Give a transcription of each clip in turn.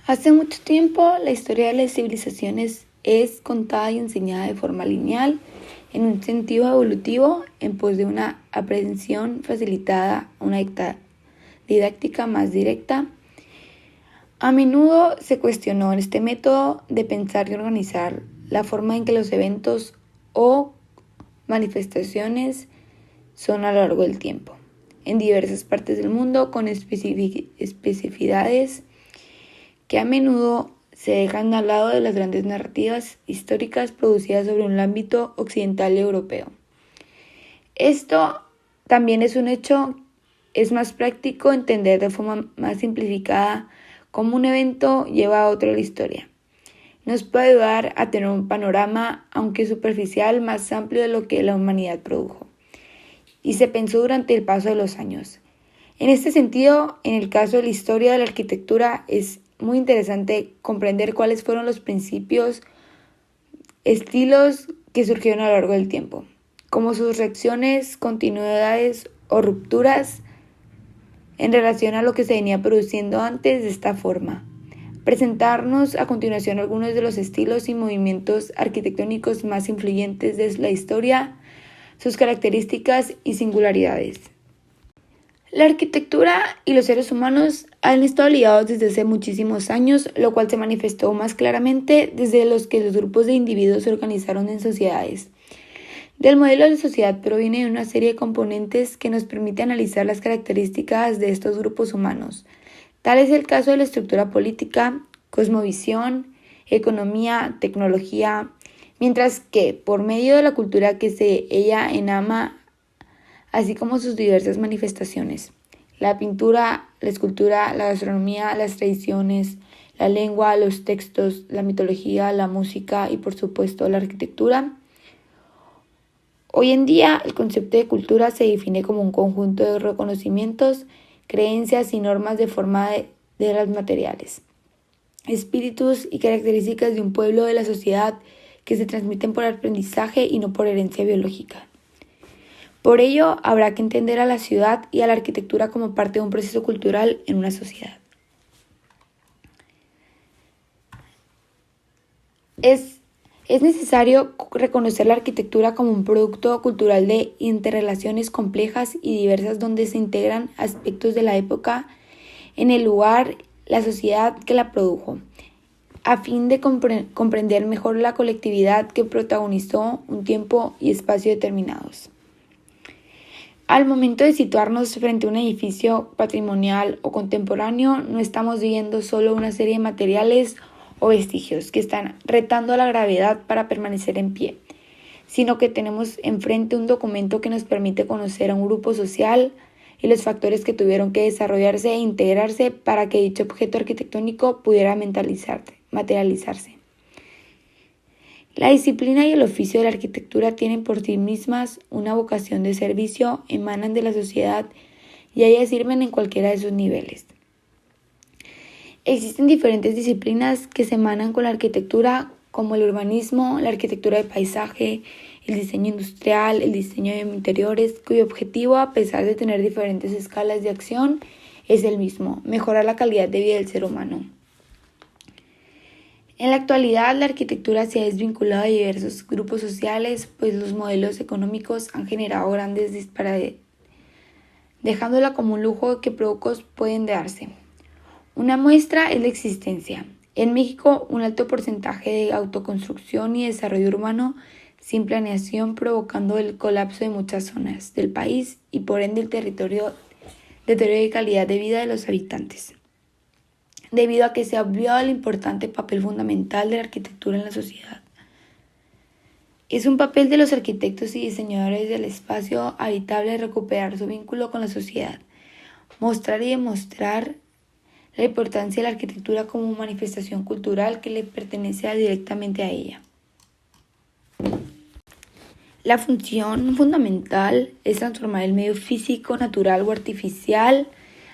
Hace mucho tiempo, la historia de las civilizaciones es contada y enseñada de forma lineal, en un sentido evolutivo, en pos de una aprehensión facilitada, una didáctica más directa. A menudo se cuestionó en este método de pensar y organizar la forma en que los eventos o manifestaciones son a lo largo del tiempo, en diversas partes del mundo con especificidades que a menudo se dejan al lado de las grandes narrativas históricas producidas sobre un ámbito occidental y europeo. Esto también es un hecho, es más práctico entender de forma más simplificada cómo un evento lleva a otro la historia. Nos puede ayudar a tener un panorama, aunque superficial, más amplio de lo que la humanidad produjo y se pensó durante el paso de los años. En este sentido, en el caso de la historia de la arquitectura, es muy interesante comprender cuáles fueron los principios, estilos que surgieron a lo largo del tiempo, como sus reacciones, continuidades o rupturas en relación a lo que se venía produciendo antes de esta forma. Presentarnos a continuación algunos de los estilos y movimientos arquitectónicos más influyentes de la historia, sus características y singularidades. La arquitectura y los seres humanos han estado ligados desde hace muchísimos años, lo cual se manifestó más claramente desde los que los grupos de individuos se organizaron en sociedades. Del modelo de sociedad proviene de una serie de componentes que nos permite analizar las características de estos grupos humanos. Tal es el caso de la estructura política, cosmovisión, economía, tecnología, mientras que por medio de la cultura que ella enama, así como sus diversas manifestaciones, la pintura, la escultura, la gastronomía, las tradiciones, la lengua, los textos, la mitología, la música y por supuesto la arquitectura. Hoy en día el concepto de cultura se define como un conjunto de reconocimientos, creencias y normas de forma de las materiales, espíritus y características de un pueblo de la sociedad que se transmiten por aprendizaje y no por herencia biológica. Por ello, habrá que entender a la ciudad y a la arquitectura como parte de un proceso cultural en una sociedad. Es necesario reconocer la arquitectura como un producto cultural de interrelaciones complejas y diversas donde se integran aspectos de la época en el lugar, la sociedad que la produjo, a fin de comprender mejor la colectividad que protagonizó un tiempo y espacio determinados. Al momento de situarnos frente a un edificio patrimonial o contemporáneo, no estamos viendo solo una serie de materiales o vestigios que están retando a la gravedad para permanecer en pie, sino que tenemos enfrente un documento que nos permite conocer a un grupo social y los factores que tuvieron que desarrollarse e integrarse para que dicho objeto arquitectónico pudiera materializarse. La disciplina y el oficio de la arquitectura tienen por sí mismas una vocación de servicio, emanan de la sociedad y a ellas sirven en cualquiera de sus niveles. Existen diferentes disciplinas que se emanan con la arquitectura, como el urbanismo, la arquitectura de paisaje, el diseño industrial, el diseño de interiores, cuyo objetivo, a pesar de tener diferentes escalas de acción, es el mismo: mejorar la calidad de vida del ser humano. En la actualidad, la arquitectura se ha desvinculado de diversos grupos sociales, pues los modelos económicos han generado grandes disparates, dejándola como un lujo que pocos pueden darse. Una muestra es la existencia, en México, un alto porcentaje de autoconstrucción y desarrollo urbano sin planeación, provocando el colapso de muchas zonas del país y por ende el deterioro de calidad de vida de los habitantes, debido a que se ha obviado el importante papel fundamental de la arquitectura en la sociedad. Es un papel de los arquitectos y diseñadores del espacio habitable recuperar su vínculo con la sociedad, mostrar y demostrar la importancia de la arquitectura como manifestación cultural que le pertenece directamente a ella. La función fundamental es transformar el medio físico, natural o artificial,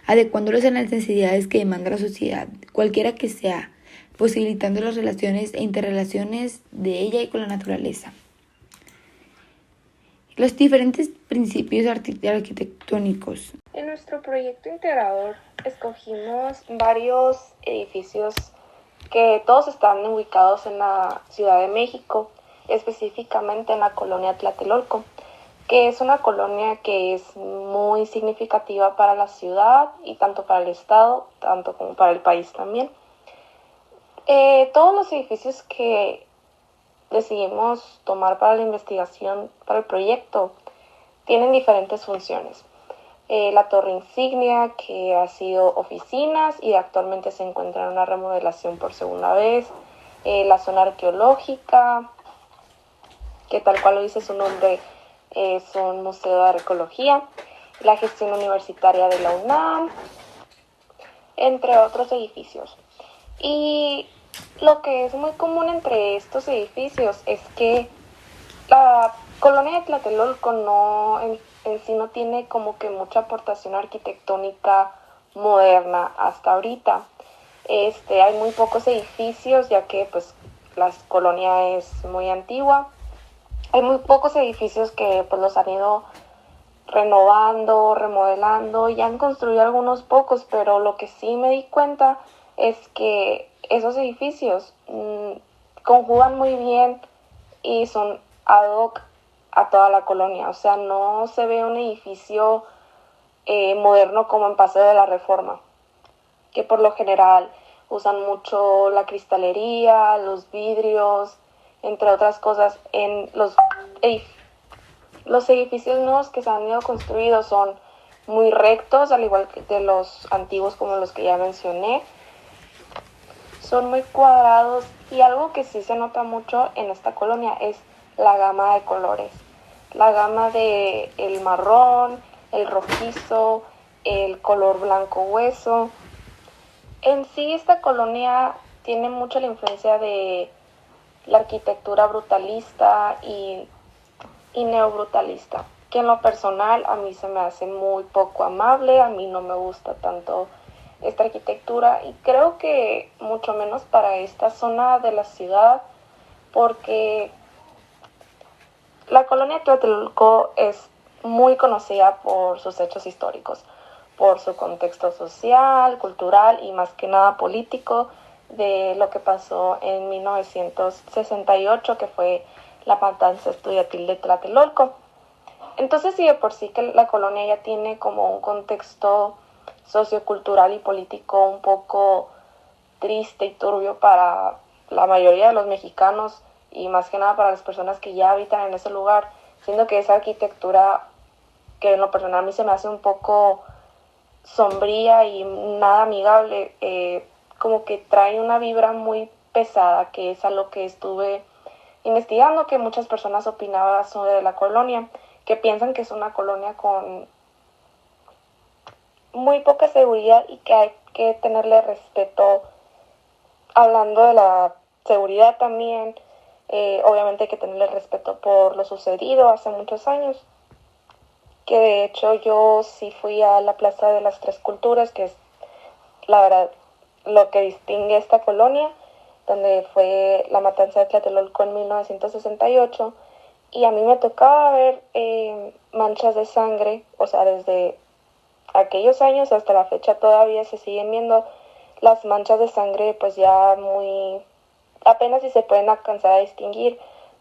adecuándolos a las necesidades que demanda la sociedad, cualquiera que sea, posibilitando las relaciones e interrelaciones de ella y con la naturaleza. Los diferentes principios arquitectónicos. En nuestro proyecto integrador escogimos varios edificios que todos están ubicados en la Ciudad de México, específicamente en la colonia Tlatelolco, que es una colonia que es muy significativa para la ciudad y tanto para el estado, tanto como para el país también. Todos los edificios que decidimos tomar para la investigación, para el proyecto, tienen diferentes funciones. La torre insignia, que ha sido oficinas y actualmente se encuentra en una remodelación por segunda vez. La zona arqueológica, que tal cual lo dice su nombre, es un museo de arqueología. La gestión universitaria de la UNAM, entre otros edificios. Y lo que es muy común entre estos edificios es que la colonia de Tlatelolco en sí no tiene como que mucha aportación arquitectónica moderna hasta ahorita. Hay muy pocos edificios, ya que pues la colonia es muy antigua. Hay muy pocos edificios que pues los han ido renovando, remodelando, y han construido algunos pocos, pero lo que sí me di cuenta es que esos edificios conjugan muy bien y son ad hoc a toda la colonia. O sea, no se ve un edificio moderno como en Paseo de la Reforma, que por lo general usan mucho la cristalería, los vidrios, entre otras cosas. En los edificios nuevos que se han ido construidos son muy rectos, al igual que de los antiguos como los que ya mencioné. Son muy cuadrados, y algo que sí se nota mucho en esta colonia es la gama de colores. La gama de el marrón, el rojizo, el color blanco hueso. En sí esta colonia tiene mucho la influencia de la arquitectura brutalista y neobrutalista, que en lo personal a mí se me hace muy poco amable. A mí no me gusta tanto esta arquitectura, y creo que mucho menos para esta zona de la ciudad, porque la colonia Tlatelolco es muy conocida por sus hechos históricos, por su contexto social, cultural y más que nada político, de lo que pasó en 1968, que fue la matanza estudiantil de Tlatelolco. Entonces, sí, de por sí que la colonia ya tiene como un contexto sociocultural y político un poco triste y turbio para la mayoría de los mexicanos, y más que nada para las personas que ya habitan en ese lugar, siendo que esa arquitectura, que en lo personal a mí se me hace un poco sombría y nada amigable, como que trae una vibra muy pesada, que es a lo que estuve investigando, que muchas personas opinaban sobre la colonia, que piensan que es una colonia con muy poca seguridad y que hay que tenerle respeto. Hablando de la seguridad también, obviamente hay que tenerle respeto por lo sucedido hace muchos años, que de hecho yo sí fui a la Plaza de las Tres Culturas, que es la verdad lo que distingue esta colonia, donde fue la matanza de Tlatelolco en 1968, y a mí me tocaba ver manchas de sangre. O sea, desde aquellos años hasta la fecha todavía se siguen viendo las manchas de sangre, pues ya muy apenas si se pueden alcanzar a distinguir,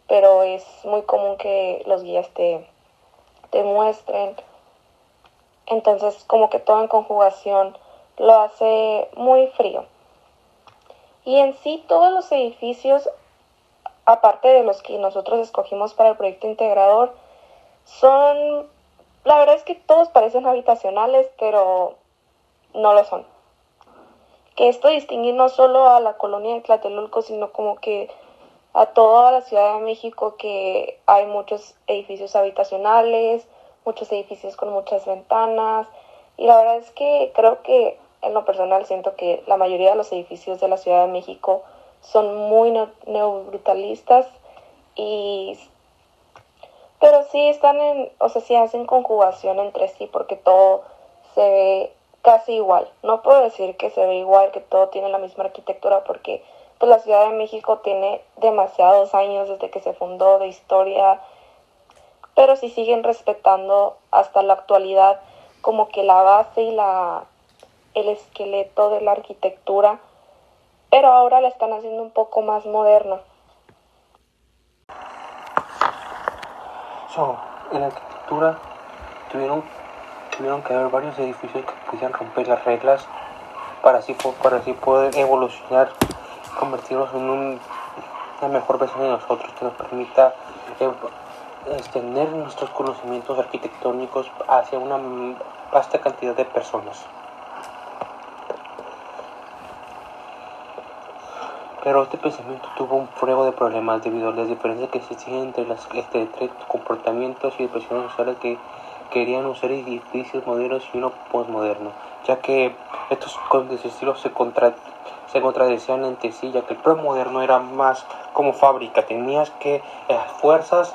pero es muy común que los guías te muestren. Entonces, como que todo en conjugación lo hace muy frío. Y en sí todos los edificios, aparte de los que nosotros escogimos para el proyecto integrador, son, la verdad es que todos parecen habitacionales, pero no lo son. Que esto distingue no solo a la colonia de Tlatelolco, sino como que a toda la Ciudad de México, que hay muchos edificios habitacionales, muchos edificios con muchas ventanas, y la verdad es que creo que en lo personal siento que la mayoría de los edificios de la Ciudad de México son muy neobrutalistas, pero sí están o sea, sí hacen conjugación entre sí, porque todo se ve casi igual. No puedo decir que se ve igual, que todo tiene la misma arquitectura, porque pues la Ciudad de México tiene demasiados años desde que se fundó de historia, pero sí siguen respetando hasta la actualidad como que la base y el esqueleto de la arquitectura, pero ahora la están haciendo un poco más moderna. En la arquitectura tuvieron que haber varios edificios que pudieran romper las reglas para así poder evolucionar, convertirnos en una mejor versión de nosotros que nos permita extender nuestros conocimientos arquitectónicos hacia una vasta cantidad de personas. Pero este pensamiento tuvo un fuego de problemas debido a las diferencias que existían entre comportamientos y expresiones sociales que querían usar edificios modernos y uno postmoderno, ya que estos estilos se contradecían entre sí, ya que el premoderno era más como fábrica, tenías que a fuerzas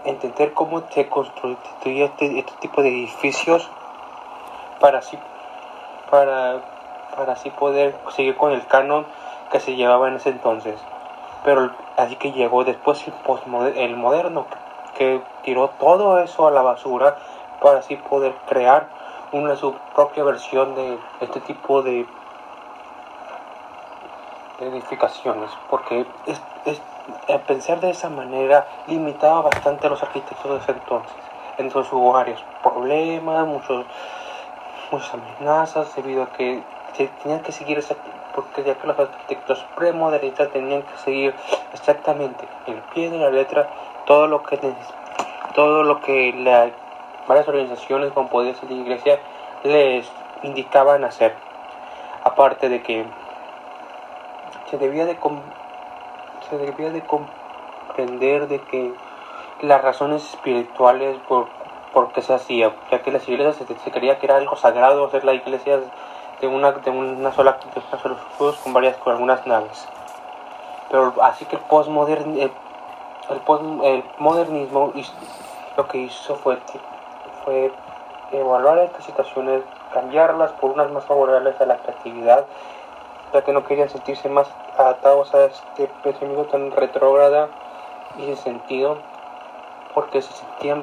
entender cómo se construía este tipo de edificios para así poder seguir con el canon que se llevaba en ese entonces. Pero así que llegó después el moderno, que tiró todo eso a la basura para así poder crear su propia versión de este tipo de edificaciones, porque pensar de esa manera limitaba bastante a los arquitectos de ese entonces. Entonces hubo varios problemas, muchas amenazas, debido a que se tenían que seguir porque ya que los arquitectos premodernistas tenían que seguir exactamente el pie de la letra todo lo que varias organizaciones como podría ser la iglesia les indicaban hacer. Aparte de que se debía de comprender de que las razones espirituales por qué se hacía, ya que las iglesias se creía que era algo sagrado hacer la iglesia de una sola cruz con algunas naves. Pero así que el modernismo lo que hizo fue evaluar estas situaciones, cambiarlas por unas más favorables a la creatividad, ya que no querían sentirse más atados a este pensamiento tan retrógrada y sin sentido, porque se sentían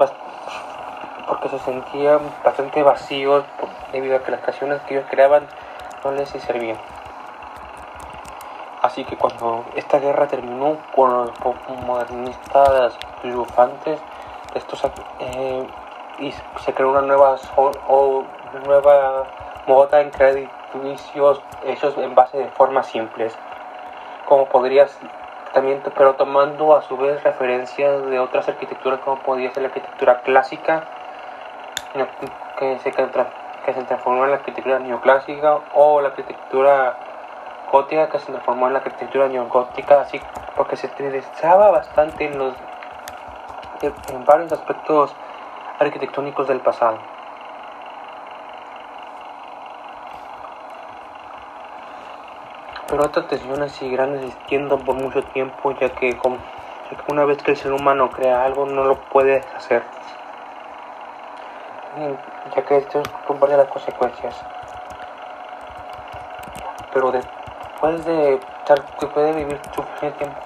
bastante vacíos debido a que las canciones que ellos creaban no les servían. Así que cuando esta guerra terminó con los modernistas triunfantes, y se creó una nueva moda en crear edificios hechos en base de formas simples, como podrías también, pero tomando a su vez referencias de otras arquitecturas, como podría ser la arquitectura clásica, que se transformó en la arquitectura neoclásica, o la arquitectura gótica, que se transformó en la arquitectura neogótica, así porque se interesaba bastante en varios aspectos arquitectónicos del pasado. Pero estas tensiones seguirán existiendo por mucho tiempo, ya que una vez que el ser humano crea algo no lo puede deshacer, ya que esto comparte las consecuencias. Pero después de vivir suficiente tiempo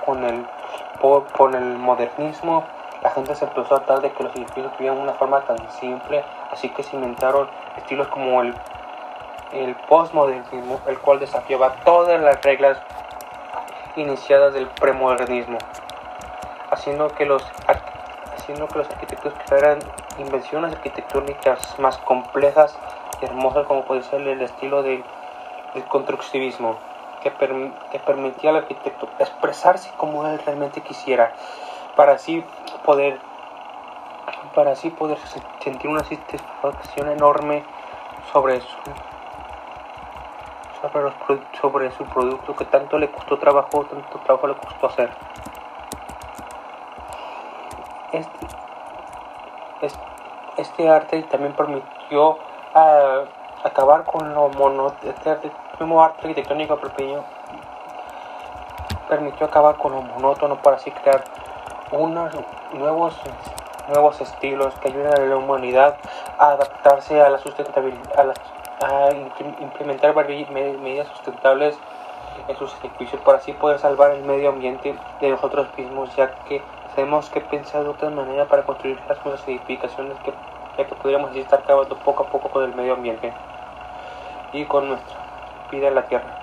con el modernismo, la gente se empezó a tratar de que los edificios tuvieran una forma tan simple, así que se inventaron estilos como el postmodernismo, el cual desafiaba todas las reglas iniciadas del premodernismo, haciendo que los arquitectos crearan invenciones arquitectónicas más complejas y hermosas, como puede ser el estilo del constructivismo, que permitía al arquitecto expresarse como él realmente quisiera, para así poder sentir una satisfacción enorme sobre su producto que tanto le costó trabajo le costó hacer. Este arte también permitió acabar con lo este mismo arte arquitectónico permitió acabar con lo monótono para así crear unos nuevos estilos que ayudan a la humanidad a adaptarse a la sustentabilidad, a implementar medidas sustentables en sus edificios para así poder salvar el medio ambiente de nosotros mismos, ya que tenemos que pensar de otra manera para construir las nuevas edificaciones que ya que podríamos así estar acabando poco a poco con el medio ambiente y con nuestra vida en la Tierra.